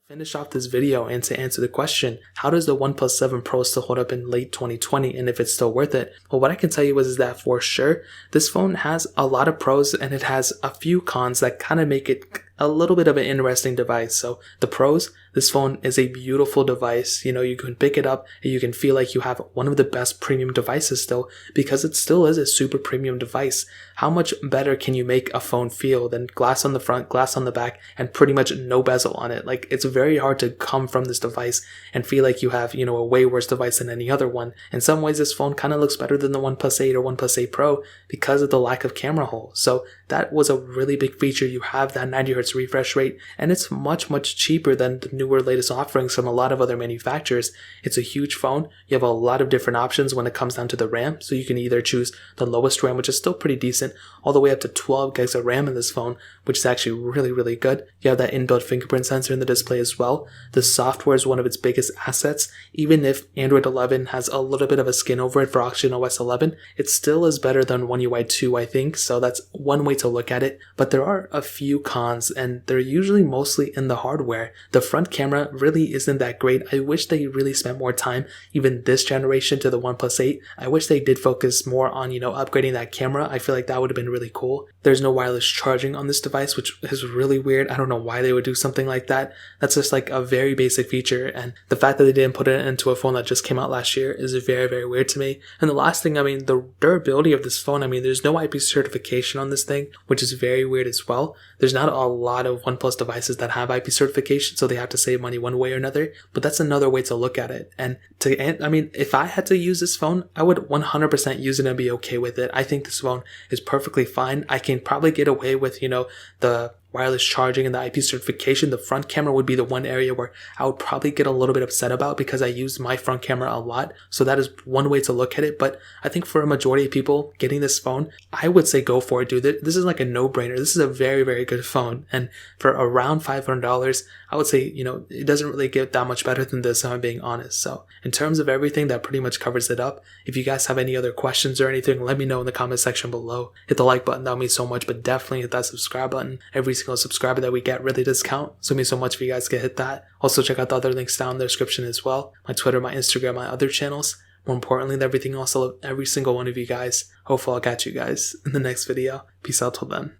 Finish off this video and to answer the question, how does the OnePlus 7 Pro still hold up in late 2020 and if it's still worth it? Well, what I can tell you is that for sure, this phone has a lot of pros and it has a few cons that kind of make it a little bit of an interesting device. So the pros, this phone is a beautiful device. You know, you can pick it up and you can feel like you have one of the best premium devices still, because it still is a super premium device. How much better can you make a phone feel than glass on the front, glass on the back, and pretty much no bezel on it? Like, it's very hard to come from this device and feel like you have, a way worse device than any other one. In some ways, this phone kind of looks better than the OnePlus 8 or OnePlus 8 Pro because of the lack of camera hole. So that was a really big feature. You have that 90Hz refresh rate, and it's much, much cheaper than the newer latest offerings from a lot of other manufacturers. It's a huge phone. You have a lot of different options when it comes down to the RAM. So you can either choose the lowest RAM, which is still pretty decent, all the way up to 12 gigs of RAM in this phone, which is actually really, really good. You have that inbuilt fingerprint sensor in the display as well. The software is one of its biggest assets. Even if Android 11 has a little bit of a skin over it for Oxygen OS 11, it still is better than One UI 2, I think. So that's one way to look at it. But there are a few cons, and they're usually mostly in the hardware. The front camera really isn't that great. I wish they really spent more time, even this generation, to the OnePlus 8. I wish they did focus more on, upgrading that camera. I feel like that would have been really cool. There's no wireless charging on this device, which is really weird. I don't know why they would do something like that. That's just like a very basic feature, and the fact that they didn't put it into a phone that just came out last year is very, very weird to me. And the last thing, the durability of this phone, there's no IP certification on this thing, which is very weird as well. There's not a lot of OnePlus devices that have IP certification, so they have to save money one way or another, but that's another way to look at it. And if I had to use this phone, I would 100% use it and be okay with it. I think this phone is perfectly fine. I can probably get away with, the wireless charging and the IP certification. The front camera would be the one area where I would probably get a little bit upset about, because I use my front camera a lot. So that is one way to look at it. But I think for a majority of people getting this phone, I would say go for it, dude. This is like a no-brainer. This is a very, very good phone. And for around $500, I would say, it doesn't really get that much better than this, if I'm being honest. So in terms of everything, that pretty much covers it up. If you guys have any other questions or anything, let me know in the comment section below. Hit the like button, that would mean so much, but definitely hit that subscribe button. Every single subscriber that we get really does count, so it means so much if you guys can hit that. Also check out the other links down in the description as well. My Twitter, my Instagram, my other channels. More importantly than everything else, I love every single one of you guys. Hopefully I'll catch you guys in the next video. Peace out till then.